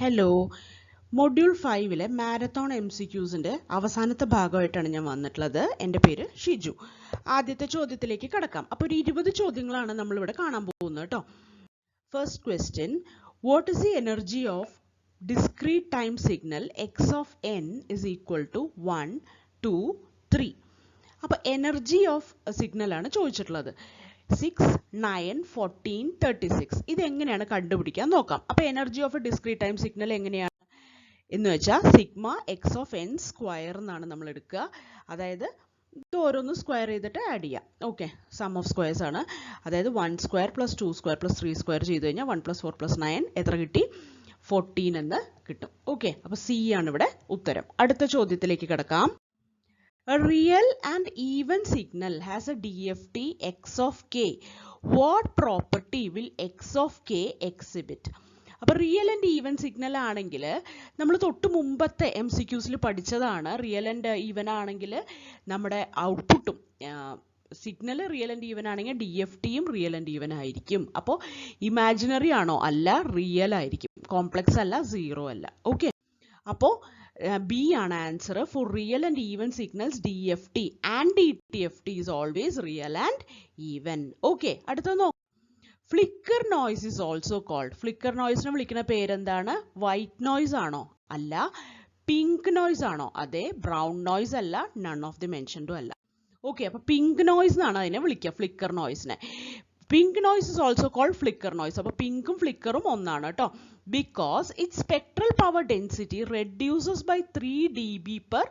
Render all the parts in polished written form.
Hello, module 5-ലെ marathon MCQs-ന്റെ അവസാനത്തെ ഭാഗമായിട്ടാണ് ഞാൻ വന്നിട്ടുള്ളത്. എൻ്റെ പേര് ഷിജു. ആദ്യത്തെ ചോദ്യത്തിലേക്ക് കടക്കാം. അപ്പോൾ ഒരു 20 ചോദ്യങ്ങളാണ് നമ്മളിവിടെ കാണാൻ പോകുന്നത് കേട്ടോ. First question, what is the energy of discrete time signal x of n is equal to 1, 2, 3. അപ്പോൾ എനർജി ഓഫ് സിഗ്നൽ ആണ് ചോദിച്ചിട്ടുള്ളത്. 6, 9, 14, 36. ഇതെങ്ങനെയാണ് കണ്ടുപിടിക്കാൻ നോക്കാം. അപ്പോൾ energy of A discrete time signal എങ്ങനെയാണ് എന്ന് വെച്ചാൽ sigma X of N square എന്നാണ് നമ്മൾ എടുക്കുക. അതായത് ഇത് ഓരോന്ന് സ്ക്വയർ ചെയ്തിട്ട് ആഡ് ചെയ്യാം. ഓക്കെ, സം ഓഫ് സ്ക്വയർസ് ആണ്. അതായത് 1 square plus 2 square plus 3 square ചെയ്ത് കഴിഞ്ഞാൽ 1 + 4 + 9 എത്ര കിട്ടി? 14 എന്ന് കിട്ടും. ഓക്കെ, അപ്പോൾ സി ആണ് ഇവിടെ ഉത്തരം. അടുത്ത ചോദ്യത്തിലേക്ക് കിടക്കാം. A real and even signal has a DFT x of k. What property will x of k exhibit? അപ്പോൾ റിയൽ ആൻഡ് ഈവൻ സിഗ്നൽ ആണെങ്കിൽ നമ്മൾ തൊട്ട് മുമ്പത്തെ MCQs-ൽ പഠിച്ചതാണ്. റിയൽ ആൻഡ് ഈവൻ ആണെങ്കിൽ നമ്മുടെ ഔട്ട്പുട്ടും സിഗ്നൽ റിയൽ ആൻഡ് ഈവൻ ആണെങ്കിൽ DFTയും റിയൽ ആൻഡ് ഈവൻ ആയിരിക്കും. അപ്പോൾ ഇമാജിനറി ആണോ? അല്ല, റിയൽ ആയിരിക്കും. കോംപ്ലക്സ് അല്ല, സീറോ അല്ല. ഓക്കെ, അപ്പോൾ ബി ആണ് answer. For real and even signals DFT and DTFT is always real and even. Okay, അടുത്ത നോക്കാം. Flicker noise is also called. Flicker നോയ്സിനെ വിളിക്കുന്ന പേരെന്താണ്? വൈറ്റ് നോയ്സ് ആണോ? അല്ല. പിങ്ക് നോയ്സ് ആണോ? അതെ. ബ്രൗൺ നോയ്സ് അല്ല. നൺ ഓഫ് ദി മെൻഷൻഡും അല്ല. ഓക്കെ, അപ്പോൾ പിങ്ക് നോയ്സ് എന്നാണ് അതിനെ വിളിക്കുക, ഫ്ലിക്കർ നോയ്സിനെ. Pink noise is also called flicker noise. അപ്പോൾ പിങ്കും ഫ്ലിക്കറും ഒന്നാണ് കേട്ടോ. Because it spectral power density reduces by 3 dB per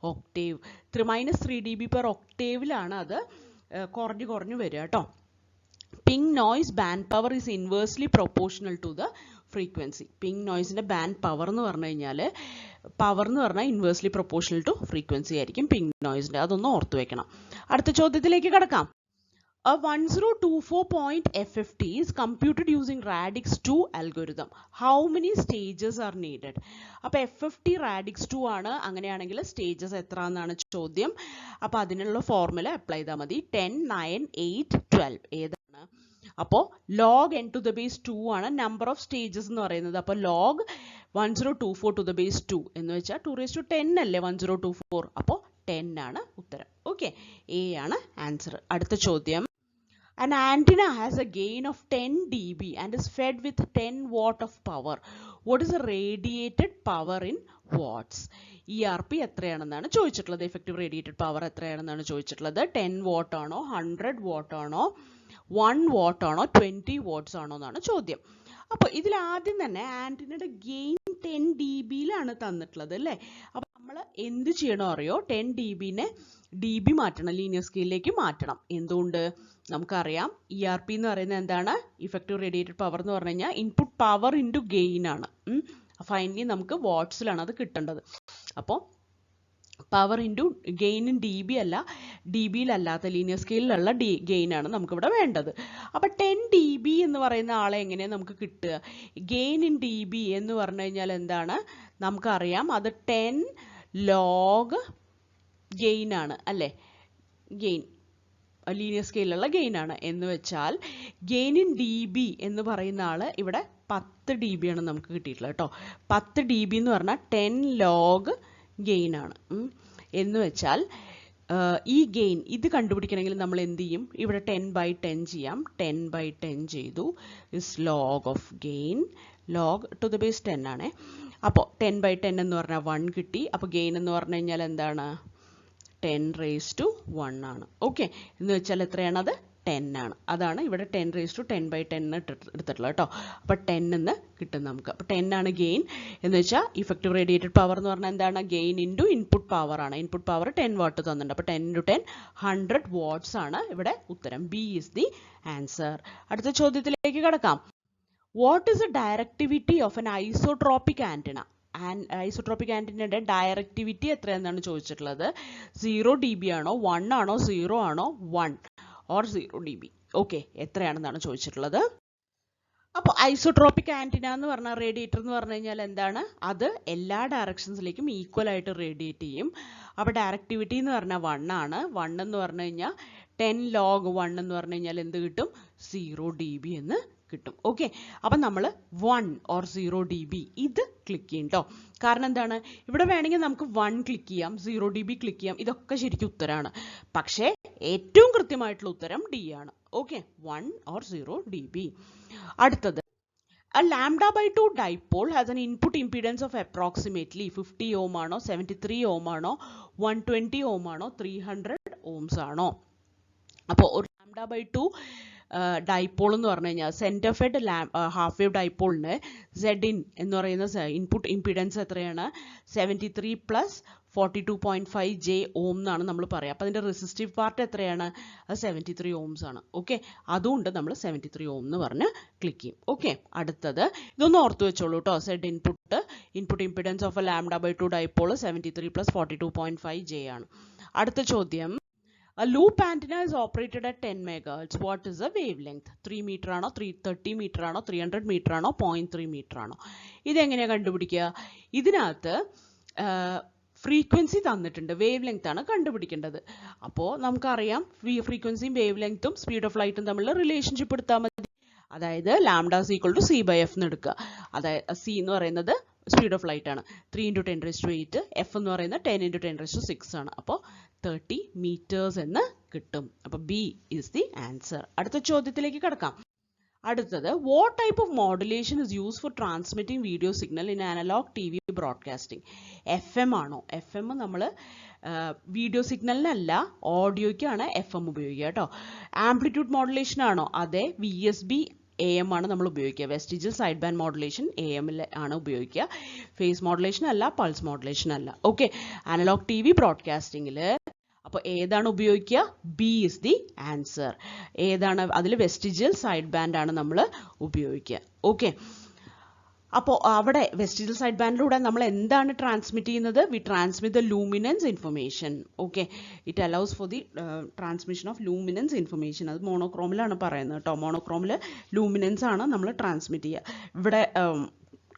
octave. -3 dB per octave-ലാണ് അത് കുറഞ്ഞു വരിക കേട്ടോ. Pink noise band power is inversely proportional to the frequency. Pink നോയ്സിൻ്റെ ബാൻഡ് പവർ എന്ന് പറഞ്ഞു കഴിഞ്ഞാൽ ഇൻവേഴ്സ്ലി പ്രൊപ്പോർഷണൽ ടു ഫ്രീക്വൻസി ആയിരിക്കും പിങ്ക് നോയ്സിൻ്റെ. അതൊന്ന് ഓർത്ത് വെക്കണം. അടുത്ത ചോദ്യത്തിലേക്ക് കടക്കാം. A 1024 point FFT is computed using Radix 2 algorithm. How many stages are needed? അപ്പോൾ FFT Radix 2 ആണ്. അങ്ങനെയാണെങ്കിൽ സ്റ്റേജസ് എത്ര എന്നാണ് ചോദ്യം. അപ്പോൾ അതിനുള്ള ഫോർമുല അപ്ലൈ ചെയ്താൽ മതി. 10, 9, 8, 12 ഏതാണ്? അപ്പോൾ log n to the base 2 ആണ് നമ്പർ ഓഫ് സ്റ്റേജസ് എന്ന് പറയുന്നത്. അപ്പോൾ log 1024 to the base 2 എന്ന് വെച്ചാൽ 2⁻10 അല്ലേ 1024. അപ്പോൾ 10 ആണ് ഉത്തരം. ഓക്കെ, എ ആണ് ആൻസർ. അടുത്ത ചോദ്യം. An antenna has a gain of 10 dB and is fed with 10 watt of power. What is the radiated power in watts? ERP എത്രയാണെന്നാണ് ചോദിച്ചിട്ടുള്ളത്. എഫക്റ്റീവ് റേഡിയേറ്റഡ് പവർ എത്രയാണെന്നാണ് ചോദിച്ചിട്ടുള്ളത്. 10 വാട്ട് ആണോ, 100 വാട്ട് ആണോ, 1 വാട്ട് ആണോ, 20 watts ആണോ എന്നാണ് ചോദ്യം. അപ്പോൾ ഇതിൽ ആദ്യം തന്നെ ആൻറ്റിനയുടെ ഗെയിൻ 10 dB-യിലാണ് തന്നിട്ടുള്ളത് അല്ലേ. അപ്പോൾ നമ്മൾ എന്ത് ചെയ്യണോ അറിയോ? 10 dB-നെ dB മാറ്റണം, ലീനിയർ സ്കെയിലിലേക്ക് മാറ്റണം. എന്തുകൊണ്ട്? നമുക്കറിയാം ERP എന്ന് പറയുന്നത് എന്താണ്? ഇഫക്റ്റീവ് റേഡിയേറ്റഡ് പവർ എന്ന് പറഞ്ഞു കഴിഞ്ഞാൽ ഇൻപുട്ട് പവർ ഇൻറ്റു ഗെയിൻ ആണ്. ഫൈനലി നമുക്ക് വാട്ട്സിലാണ് അത് കിട്ടേണ്ടത്. അപ്പോൾ power into gain in DB അല്ല, DB-യിലല്ലാത്ത ലീനിയർ സ്കെയിലിലുള്ള ഗെയിൻ ആണ് നമുക്കിവിടെ വേണ്ടത്. അപ്പോൾ 10 dB എന്ന് പറയുന്ന ആളെ എങ്ങനെയാണ് നമുക്ക് കിട്ടുക? ഗെയിൻ ഇൻ DB എന്ന് പറഞ്ഞു കഴിഞ്ഞാൽ എന്താണ്? നമുക്കറിയാം അത് 10 log ഗെയിൻ ആണ് അല്ലേ. ഗെയിൻ ലീനിയർ സ്കെയിലുള്ള ഗെയിൻ ആണ് എന്ന് വെച്ചാൽ ഗെയിൻ ഇൻ DB എന്ന് പറയുന്ന ആൾ ഇവിടെ 10 dB ആണ് നമുക്ക് കിട്ടിയിട്ടുള്ളത് കേട്ടോ. 10 dB എന്ന് പറഞ്ഞാൽ 10 log ഗെയിൻ ആണ്. എന്ന് വെച്ചാൽ ഈ ഗെയിൻ ഇത് കണ്ടുപിടിക്കണമെങ്കിൽ നമ്മൾ എന്ത് ചെയ്യും? ഇവിടെ 10/10 ചെയ്യാം. 10/10 ചെയ്തു is log of gain. log to the base 10 ആണ്. അപ്പോൾ 10/10 എന്ന് പറഞ്ഞാൽ 1 കിട്ടി. അപ്പോൾ ഗെയിൻ എന്ന് പറഞ്ഞു കഴിഞ്ഞാൽ എന്താണ്? 10⁻1 ആണ്. ഓക്കെ, എന്ന് വെച്ചാൽ എത്രയാണ്? അത് 10 ആണ്. അതാണ് ഇവിടെ 10⁻10/10 എടുത്തിട്ടുള്ളത് കേട്ടോ. അപ്പോൾ 10 എന്ന് കിട്ടും നമുക്ക്. അപ്പോൾ 10 ആണ് ഗെയിൻ. എന്ന് വെച്ചാൽ ഇഫക്റ്റീവ് റേഡിയേറ്റഡ് പവർ എന്ന് പറഞ്ഞാൽ എന്താണ്? ഗെയിൻ ഇൻറ്റു ഇൻപുട്ട് പവർ ആണ്. ഇൻപുട്ട് പവർ 10 വാട്ട് തന്നിട്ടുണ്ട്. അപ്പോൾ 10 × 10 100 വാട്ട്സ് ആണ് ഇവിടെ ഉത്തരം. B is the answer. അടുത്ത ചോദ്യത്തിലേക്ക് കടക്കാം. What is the directivity of an isotropic antenna? Isotropic ആൻറ്റിനയുടെ ഡയറക്ടിവിറ്റി എത്രയെന്നാണ് ചോദിച്ചിട്ടുള്ളത്. 0 dB ആണോ, 1 ആണോ, 0 ആണോ, 1 or 0 dB. ഓക്കെ, എത്രയാണെന്നാണ് ചോദിച്ചിട്ടുള്ളത്. അപ്പോൾ ഐസോട്രോപിക് ആൻറ്റിന എന്ന് പറഞ്ഞാൽ റേഡിയേറ്റർ എന്ന് പറഞ്ഞു കഴിഞ്ഞാൽ എന്താണ്? അത് എല്ലാ ഡയറക്ഷൻസിലേക്കും ഈക്വൽ ആയിട്ട് റേഡിയേറ്റ് ചെയ്യും. അപ്പോൾ ഡയറക്ടിവിറ്റി എന്ന് പറഞ്ഞാൽ 1 ആണ്. 1 എന്ന് പറഞ്ഞു കഴിഞ്ഞാൽ 10 log 1 എന്ന് പറഞ്ഞു കഴിഞ്ഞാൽ എന്ത് കിട്ടും? 0 dB എന്ന് കിട്ടും. ഓക്കെ, അപ്പം നമ്മൾ 1 or 0 dB ഇത് ക്ലിക്ക് ചെയ്യും കേട്ടോ. കാരണം എന്താണ്, ഇവിടെ വേണമെങ്കിൽ നമുക്ക് 1 ക്ലിക്ക് ചെയ്യാം, 0 dB ക്ലിക്ക് ചെയ്യാം, ഇതൊക്കെ ശരിക്കും ഉത്തരമാണ്. പക്ഷേ ഏറ്റവും കൃത്യമായിട്ടുള്ള ഉത്തരം D ആണ്. Okay, 1 or 0 dB. അടുത്തത്, a lambda by 2 dipole has an input impedance of approximately 50 ohm ആണോ, 73 ohm ആണോ, 120 ohm ആണോ, 300 ohms ആണോ? അപ്പോൾ ഒരു lambda by 2 ഡൈപോൾ എന്ന് പറഞ്ഞു കഴിഞ്ഞാൽ സെൻറ്റർ ഫെഡ് ഹാഫ് വേവ് ഡൈപോളിന് ZIN എന്ന് പറയുന്ന ഇൻപുട്ട് ഇംപിഡൻസ് എത്രയാണ്? 73 പ്ലസ് 42.5 J ഓം എന്നാണ് നമ്മൾ പറയുക. അപ്പോൾ അതിൻ്റെ റെസിസ്റ്റീവ് പാർട്ട് എത്രയാണ്? അത് 73 ohms ആണ്. ഓക്കെ, അതുകൊണ്ട് നമ്മൾ 73 ohm എന്ന് പറഞ്ഞ് ക്ലിക്ക് ചെയ്യും. ഓക്കെ, അടുത്തത് ഇതൊന്ന് ഓർത്ത് വെച്ചോളൂ കേട്ടോ. Z input impedance of a lambda by 2 dipole 73 plus 42.5 J ആണ്. അടുത്ത ചോദ്യം, a loop antenna is operated at 10 megahertz. What is the wavelength? 3 meter ആണോ, 330 meter ആണോ, 300 meter ആണോ, 0.3 meter ആണോ? ഇതെങ്ങനെയാണ് കണ്ടുപിടിക്കുക? ഇതിനകത്ത് ഫ്രീക്വൻസി തന്നിട്ടുണ്ട്, വേവ് ലെങ്ത് ആണ് കണ്ടുപിടിക്കേണ്ടത്. അപ്പോൾ നമുക്കറിയാം ഫ്രീക്വൻസിയും വേവ് ലെങ്ത്തും സ്പീഡ് ഓഫ് ലൈറ്റും തമ്മിലുള്ള റിലേഷൻഷിപ്പ് എടുത്താൽ മതി. അതായത് lambda is equal to C/F എന്ന് എടുക്കുക. അതായത് C എന്ന് പറയുന്നത് സ്പീഡ് ഓഫ് ലൈറ്റ് ആണ്, 3 × 10⁸, F എന്ന് പറയുന്നത് 10 × 10⁶ ആണ്. അപ്പോൾ 30 meters എന്ന് കിട്ടും. അപ്പോൾ B is the answer. അടുത്ത ചോദ്യത്തിലേക്ക് കിടക്കാം. അടുത്തത്, what type of modulation is used for transmitting video signal in analog TV broadcasting? FM ആണോ? FM നമ്മൾ വീഡിയോ സിഗ്നലിനല്ല, ഓഡിയോയ്ക്കാണ് FM ഉപയോഗിക്കുക കേട്ടോ. ആംപ്ലിറ്റ്യൂഡ് മോഡുലേഷൻ ആണോ? അതെ, VSB AM ആണ് നമ്മൾ ഉപയോഗിക്കുക. Vestigial side band modulation AM ആണ് ഉപയോഗിക്കുക. ഫേസ് മോഡുലേഷൻ അല്ല, പൾസ് മോഡുലേഷൻ അല്ല. ഓക്കെ, അനലോഗ് TV ബ്രോഡ്കാസ്റ്റിംഗിൽ അപ്പോൾ ഏതാണ് ഉപയോഗിക്കുക? B is the answer. ഏതാണ് അതിൽ? വെസ്റ്റിജിയൽ സൈഡ് ബാൻഡ് ആണ് നമ്മൾ ഉപയോഗിക്കുക. ഓക്കെ, അപ്പോൾ അവിടെ വെസ്റ്റിജിയൽ സൈഡ് ബാൻഡിലൂടെ നമ്മൾ എന്താണ് ട്രാൻസ്മിറ്റ് ചെയ്യുന്നത്? We transmit the luminance information. Okay, it allows for the transmission of luminance information. അത് മോണോക്രോമിലാണ് പറയുന്നത് കേട്ടോ. മോണോക്രോമിൽ ലൂമിനൻസ് ആണ് നമ്മൾ ട്രാൻസ്മിറ്റ് ചെയ്യുക. ഇവിടെ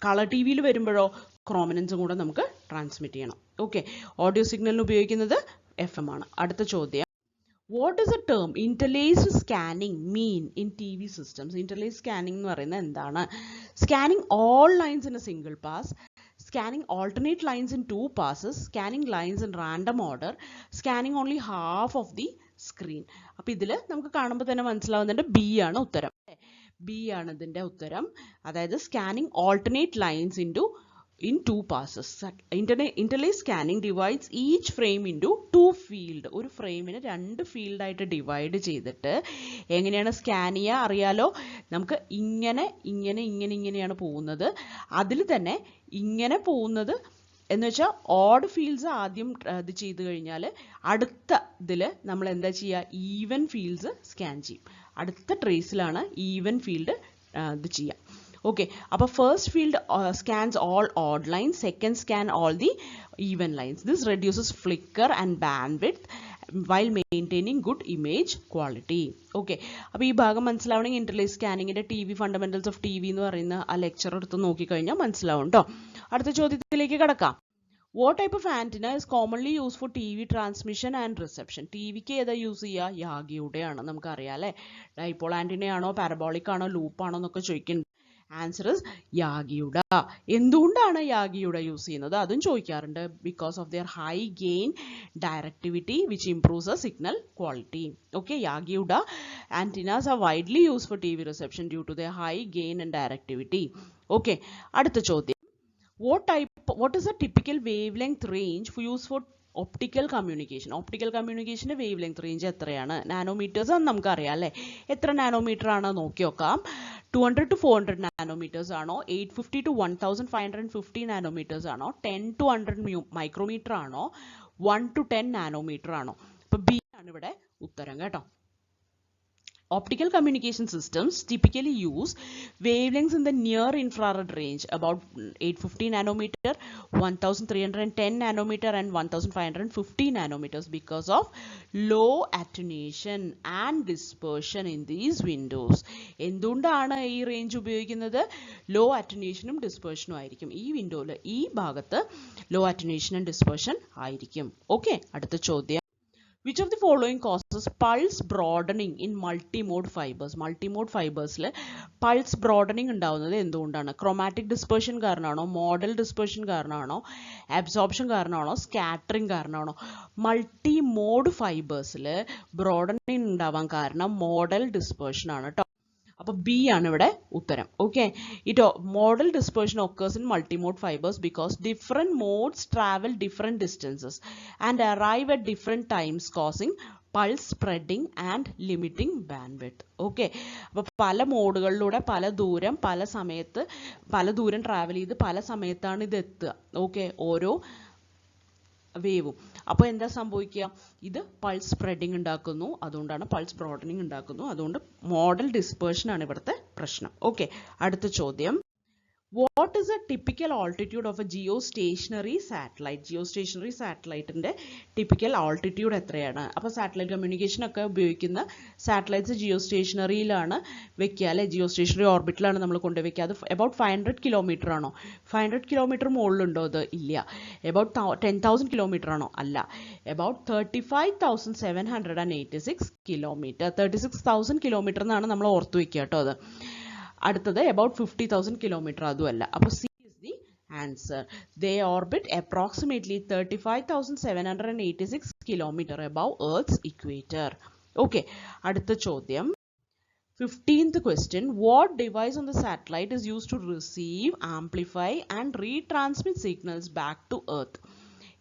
കളർ ടി വിയിൽ വരുമ്പോഴോ ക്രോമിനൻസും കൂടെ നമുക്ക് ട്രാൻസ്മിറ്റ് ചെയ്യണം. ഓക്കെ, ഓഡിയോ സിഗ്നലിന് ഉപയോഗിക്കുന്നത് FM ആണ്. അടുത്ത ചോദ്യം, what is the term interlaced scanning mean in TV systems? Interlaced scanning എന്ന് പറയുന്നത് എന്താണ്? Scanning all lines in a single pass, scanning alternate lines in 2 passes, scanning lines in random order, scanning only half of the screen. അപ്പോൾ ഇതിൽ നമുക്ക് കാണുമ്പോൾ തന്നെ മനസ്സിലാവുന്നുണ്ട് B ആണ് ഉത്തരം. B ആണ് ഇതിൻ്റെ ഉത്തരം. അതായത് scanning alternate lines in 2 passes. Interlaced scanning divides each frame into 2 field. ഒരു ഫ്രെയിമിനെ 2 ഫീൽഡായിട്ട് ഡിവൈഡ് ചെയ്തിട്ട് എങ്ങനെയാണ് സ്കാൻ ചെയ്യുക അറിയാലോ. നമുക്ക് ഇങ്ങനെയാണ് പോകുന്നത്. അതിൽ തന്നെ ഇങ്ങനെ പോകുന്നത് എന്ന് വെച്ചാൽ ഓഡ് ഫീൽഡ്സ് ആദ്യം ഇത് ചെയ്ത് കഴിഞ്ഞാൽ അടുത്ത ഇതിൽ നമ്മൾ എന്താ ചെയ്യുക? ഈവൻ ഫീൽഡ്സ് സ്കാൻ ചെയ്യും. അടുത്ത ട്രേസിലാണ് ഈവൻ ഫീൽഡ് ഇത് ചെയ്യുക. Okay, അപ്പോൾ first field scans all odd lines, second scan all the even lines. This reduces flicker and bandwidth while maintaining good image quality. Okay, അപ്പോൾ ഈ ഭാഗം മനസ്സിലാവണമെങ്കിൽ ഇന്റർലേസ് സ്കാനിങ്ങിൻ്റെ TV ഫണ്ടമെന്റൽസ് ഓഫ് TV എന്ന് പറയുന്ന ആ ലെക്ചർ എടുത്ത് നോക്കിക്കഴിഞ്ഞാൽ മനസ്സിലാവും കേട്ടോ. അടുത്ത ചോദ്യത്തിലേക്ക് കിടക്കാം. What type of antenna is commonly used for TV transmission and reception? TVക്ക് ഏതാ യൂസ് ചെയ്യുക? യാഗിയുടെ ആണ്. നമുക്കറിയാം അല്ലേ. ഡൈപോൾ ആന്റിനയാണോ, പാരബോളിക് ആണോ, ലൂപ്പ് ആണോ എന്നൊക്കെ ചോദിക്കുന്നുണ്ട്. ആൻസർ ഇസ് യാഗിയുടെ. എന്തുകൊണ്ടാണ് യാഗിയുടെ യൂസ് ചെയ്യുന്നത്? അതും ചോദിക്കാറുണ്ട്. Because of their high gain directivity which improves the signal quality. Okay, യാഗിയുടെ antennas are widely use for TV reception due to their high gain and directivity. Okay, അടുത്ത ചോദ്യം, what is a typical wavelength range for use for optical communication? Optical communication wave length range എത്രയാണ്? Nanometres ആണ് നമുക്കറിയാം അല്ലേ. എത്ര nanometre ആണ് നോക്കി നോക്കാം. 200 to 400 നാനോമീറ്റേഴ്സ് ആണോ, 850 to 1550 നാനോമീറ്റേഴ്സ് ആണോ, 10 to 100 മൈക്രോമീറ്റർ ആണോ, 1 to 10 നാനോമീറ്റർ ആണോ? അപ്പോൾ B ആണ് ഇവിടെ ഉത്തരം കേട്ടോ. Optical communication systems typically use wavelengths in the near infrared range about 850 nanometer, 1310 nanometer and 1550 nanometers because of low attenuation and dispersion in these windows. എന്തുകൊണ്ടാണ് ഈ റേഞ്ച് ഉപയോഗിക്കുന്നത്? ലോ അറ്റന്യൂഷനും ഡിസ്പേർഷനും ആയിരിക്കും. ഈ വിൻഡോയിൽ ഈ ഭാഗത്ത് ലോ അറ്റന്യൂഷൻ ആൻഡ് ഡിസ്പേർഷൻ ആയിരിക്കും. Okay, അടുത്ത ചോദ്യം, which of the following causes pulse broadening in multimode fibres. Multimode ഫൈബേഴ്സിൽ പൾസ് ബ്രോഡനിങ് ഉണ്ടാവുന്നത് എന്തുകൊണ്ടാണ്? ക്രോമാറ്റിക് ഡിസ്പേർഷൻ കാരണമാണോ, മോഡൽ ഡിസ്പേർഷൻ കാരണമാണോ, അബ്സോർപ്ഷൻ കാരണമാണോ, സ്കാറ്ററിങ് കാരണമാണോ? മൾട്ടിമോഡ് ഫൈബേഴ്സിൽ ബ്രോഡനിങ് ഉണ്ടാവാൻ കാരണം മോഡൽ ഡിസ്പേർഷൻ ആണ് കേട്ടോ. അപ്പോൾ ബി ആണ് ഇവിടെ ഉത്തരം. Okay, model dispersion occurs in multimode fibers because different modes travel different distances and arrive at different times, causing pulse spreading and limiting bandwidth. Okay, അപ്പോൾ പല മോഡുകളിലൂടെ പല ദൂരം ട്രാവൽ ചെയ്ത് പല സമയത്താണ് ഇത് എത്തുക. ഓക്കെ, ഓരോ വേവും. അപ്പോൾ എന്താ സംഭവിക്കുക? ഇത് പൾസ് സ്പ്രെഡിങ് ഉണ്ടാക്കുന്നു, അതുകൊണ്ടാണ് പൾസ് ബ്രോഡനിങ് ഉണ്ടാക്കുന്നു, അതുകൊണ്ട് മോഡൽ ഡിസ്പേർഷൻ ആണ് ഇവിടുത്തെ പ്രശ്നം. ഓക്കെ, അടുത്ത ചോദ്യം. What is a typical altitude of a geostationary satellite? Geostationary satelliteന്റെ typical altitude എത്രയാണ്? അപ്പോൾ സാറ്റലൈറ്റ് കമ്മ്യൂണിക്കേഷൻ ഒക്കെ ഉപയോഗിക്കുന്ന സാറ്റലൈറ്റ്സ് ജിയോസ്റ്റേഷനറിയിലാണ് വെക്കുക അല്ലെ, ജിയോസ്റ്റേഷനറി ഓർബിറ്റിലാണ് നമ്മൾ കൊണ്ടുവയ്ക്കുക. അത് അബൌട്ട് 500 കിലോമീറ്റർ ആണോ? 500 കിലോമീറ്റർ മുകളിലുണ്ടോ? അത് ഇല്ല. അബൌട്ട് 10,000 കിലോമീറ്റർ ആണോ? അല്ല. About 35,786 kilometre. 36,000 കിലോമീറ്റർ എന്നാണ് നമ്മൾ ഓർത്തു വെക്കുക കേട്ടോ. അത് അടുത്തത് അബൌട്ട് 50,000 കിലോമീറ്റർ, അതുമല്ല. അപ്പോൾ C is the answer. They orbit approximately 35,786 kilometre above earth equator. Okay, അടുത്ത ചോദ്യം. 15th question. What device on the satellite is used to receive, amplify and retransmit signals back to earth?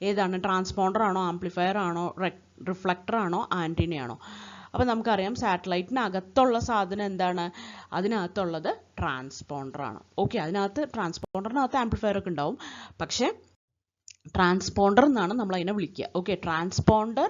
ഏതാണ്? Transponder ആണോ, amplifier ആണോ, reflector ആണോ, antenna ആണോ? അപ്പോൾ നമുക്കറിയാം സാറ്റലൈറ്റിനകത്തുള്ള സാധനം എന്താണ്? അതിനകത്തുള്ളത് ട്രാൻസ്പോണ്ടർ ആണ്. ഓക്കെ, ട്രാൻസ്പോണ്ടറിനകത്ത് ആംപ്ലിഫയർ ഒക്കെ ഉണ്ടാവും, പക്ഷേ ട്രാൻസ്പോണ്ടർ എന്നാണ് നമ്മൾ അതിനെ വിളിക്കുക. Okay, transponder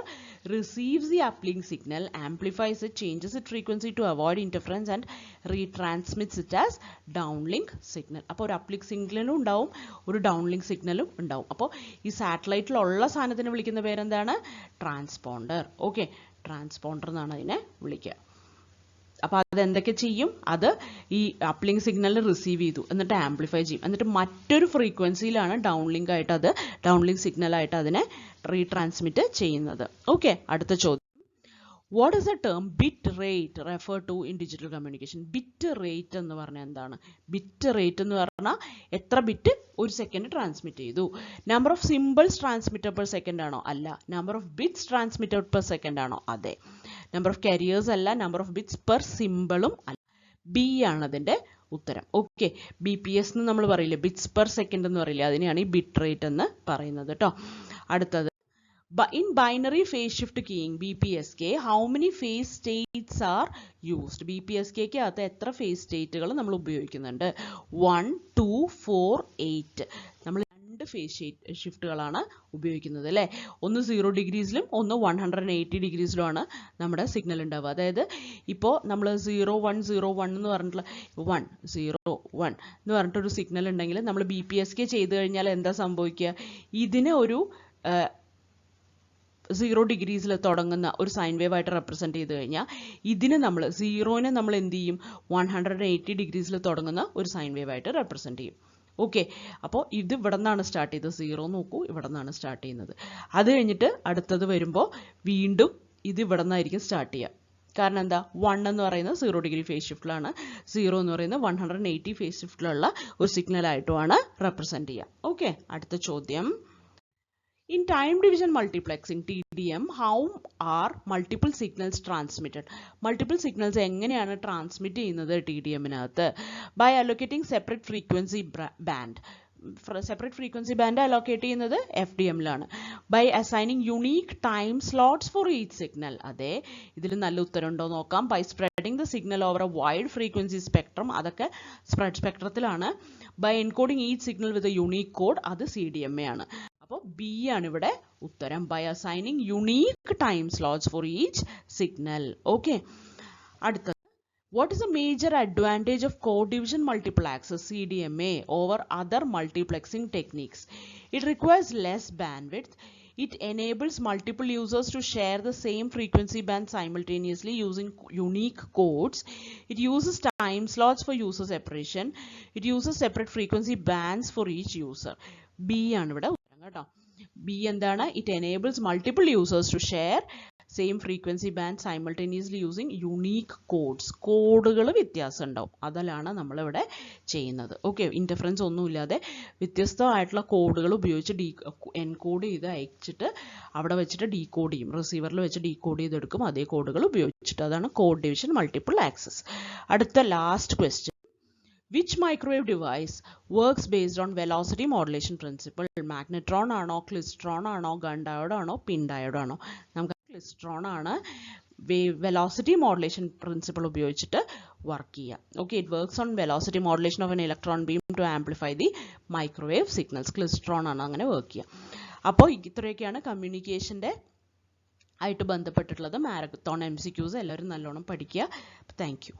receives the uplink signal, amplifies it, changes it frequency to avoid interference and retransmits it as downlink signal. അപ്പോൾ ഒരു അപ്ലിങ്ക് സിഗ്നലും ഉണ്ടാവും, ഒരു ഡൗൺലിങ്ക് സിഗ്നലും ഉണ്ടാവും. അപ്പോൾ ഈ സാറ്റലൈറ്റിലുള്ള സാധനത്തിന് വിളിക്കുന്ന പേരെന്താണ്? ട്രാൻസ്പോണ്ടർ. ഓക്കെ, ട്രാൻസ്പോണ്ടർ എന്നാണ് അതിനെ വിളിക്കുക. അപ്പോൾ അതെന്തൊക്കെ ചെയ്യും? അത് ഈ അപ്ലിങ്ക് സിഗ്നൽ റിസീവ് ചെയ്തു, എന്നിട്ട് ആംപ്ലിഫൈ ചെയ്യും, എന്നിട്ട് മറ്റൊരു ഫ്രീക്വൻസിയിലാണ് ഡൗൺലിങ്ക് സിഗ്നലായിട്ട് അതിനെ റീട്രാൻസ്മിറ്റ് ചെയ്യുന്നത്. ഓക്കെ, അടുത്ത ചോദ്യം. What is the term bit rate referred to in digital communication? Bit rate എന്ന് പറഞ്ഞാൽ എന്താണ്? ബിറ്റ് റേറ്റ് എന്ന് പറഞ്ഞാൽ എത്ര ബിറ്റ് ഒരു സെക്കൻഡ് ട്രാൻസ്മിറ്റ് ചെയ്തു. Number of symbols transmitted per second ആണോ? അല്ല. Number of bits transmitted per second ആണോ? അതെ. നമ്പർ ഓഫ് കാരിയേഴ്സ് അല്ല, നമ്പർ ഓഫ് ബിറ്റ്സ് പെർ സിമ്പിളും അല്ല. ബി ആണ് അതിൻ്റെ ഉത്തരം. ഓക്കെ, BPS എന്ന് നമ്മൾ പറയില്ലേ, ബിറ്റ്സ് പെർ സെക്കൻഡ് എന്ന് പറയില്ലേ, അതിനെയാണ് ഈ ബിറ്റ് റേറ്റ് എന്ന് പറയുന്നത് കേട്ടോ. അടുത്തത്. In binary phase shift keying BPSK, how many phase states are used? BPSK ക്ക് അകത്ത് എത്ര phase stateകൾ നമ്മൾ ഉപയോഗിക്കുന്നുണ്ട്? 1, 2, 4, 8. നമ്മൾ 2 phase ഷിഫ്റ്റുകളാണ് ഉപയോഗിക്കുന്നത് അല്ലേ. ഒന്ന് 0 ഡിഗ്രീസിലും ഒന്ന് 180 ഡിഗ്രീസിലുമാണ് നമ്മുടെ സിഗ്നൽ ഉണ്ടാവുക. അതായത് ഇപ്പോൾ നമ്മൾ 0101 എന്ന് പറഞ്ഞിട്ടുള്ള 101 എന്ന് പറഞ്ഞിട്ടൊരു സിഗ്നൽ ഉണ്ടെങ്കിൽ നമ്മൾ BPSK ചെയ്ത് കഴിഞ്ഞാൽ എന്താ സംഭവിക്കുക? ഇതിനെ ഒരു 0 ഡിഗ്രീസിൽ തുടങ്ങുന്ന ഒരു സൈൻ വേവ് ആയിട്ട് റെപ്രസെൻറ്റ് ചെയ്ത് കഴിഞ്ഞാൽ ഇതിനെ നമ്മൾ 0നെ നമ്മൾ എന്ത് ചെയ്യും? 180 ഡിഗ്രീസിൽ തുടങ്ങുന്ന ഒരു സൈൻ വേവ് ആയിട്ട് റെപ്രസെൻറ്റ് ചെയ്യും. ഓക്കെ, അപ്പോൾ ഇത് ഇവിടെ നിന്നാണ് സ്റ്റാർട്ട് ചെയ്തത്. 0 നോക്കൂ, ഇവിടെ നിന്നാണ് സ്റ്റാർട്ട് ചെയ്യുന്നത്. അത് കഴിഞ്ഞിട്ട് അടുത്തത് വരുമ്പോൾ വീണ്ടും ഇത് ഇവിടെ നിന്നായിരിക്കും സ്റ്റാർട്ട് ചെയ്യുക. കാരണം എന്താ? 1 എന്ന് പറയുന്നത് 0 ഡിഗ്രി ഫേസ് ഷിഫ്റ്റിലാണ്, 0 എന്ന് പറയുന്നത് 180 ഫേസ് ഷിഫ്റ്റിലുള്ള ഒരു സിഗ്നലായിട്ടുമാണ് റെപ്രസെൻറ്റ് ചെയ്യുക. ഓക്കെ, അടുത്ത ചോദ്യം. In time division multiplexing TDM, how are multiple signals transmitted? Multiple signals എങ്ങനെയാണ് ട്രാൻസ്മിറ്റ് ചെയ്യുന്നത് TDM-നകത്ത്? By allocating separate frequency band. Separate frequency band allocate ചെയ്യുന്നത് FDM-ലാണ്. By assigning unique time slots for each signal. അതെ, ഇതിൽ നല്ല ഉത്തരം ഉണ്ടോ നോക്കാം. By spreading the signal over a wide frequency spectrum, അതൊക്കെ സ്പ്രെഡ് സ്പെക്ട്രത്തിലാണ്. By encoding each signal with a unique code, അത് CDMA ആണ്. അപ്പോൾ ബി ആണ് ഇവിടെ ഉത്തരം. By assigning unique time slots for each signal. Okay, അടുത്തത്. What is the major advantage of code division multiple access CDMA over other multiplexing techniques? It requires less bandwidth. It enables multiple users to share the same frequency band simultaneously using unique codes. It uses time slots for user separation. It uses separate frequency bands for each user. B ആണ് ഇവിടെ ഉത്തരം കേട്ടോ. B എന്താണ്? It enables multiple users to share same frequency band simultaneously using unique codes. കോഡുകൾ വ്യത്യാസം ഉണ്ടാവും, അതിലാണ് നമ്മളിവിടെ ചെയ്യുന്നത്. ഓക്കെ, ഇൻ്റർഫറൻസ് ഒന്നുമില്ലാതെ വ്യത്യസ്തമായിട്ടുള്ള കോഡുകൾ ഉപയോഗിച്ച് എൻകോഡ് ചെയ്ത് അയച്ചിട്ട് അവിടെ വെച്ചിട്ട് ഡീകോഡ് ചെയ്യും, റിസീവറിൽ വെച്ച് ഡീകോഡ് ചെയ്തെടുക്കും അതേ കോഡുകൾ ഉപയോഗിച്ചിട്ട്. അതാണ് കോഡ് ഡിവിഷൻ മൾട്ടിപ്പിൾ ആക്സസ്. അടുത്ത last question, which microwave device works based on velocity modulation principle? Magnetron ആണോ, ക്ലിസ്ട്രോൺ ആണോ, ഗൺ ഡയോഡ് ആണോ, പിൻ ഡയോഡ് ആണോ? നമുക്ക് ക്ലിസ്ട്രോൺ ആണ് വെലോസിറ്റി മോഡുലേഷൻ പ്രിൻസിപ്പിൾ ഉപയോഗിച്ചിട്ട് വർക്ക് ചെയ്യുക. Okay, it works on velocity modulation of an electron beam to amplify the microwave signals. Klystron ആണ് അങ്ങനെ വർക്ക് ചെയ്യുക. അപ്പോൾ ഇത്രയൊക്കെയാണ് കമ്മ്യൂണിക്കേഷൻ്റെ ആയിട്ട് ബന്ധപ്പെട്ടിട്ടുള്ളത്. മാരത്തോൺ MCQs എല്ലാവരും നല്ലോണം പഠിക്കുക. Thank you.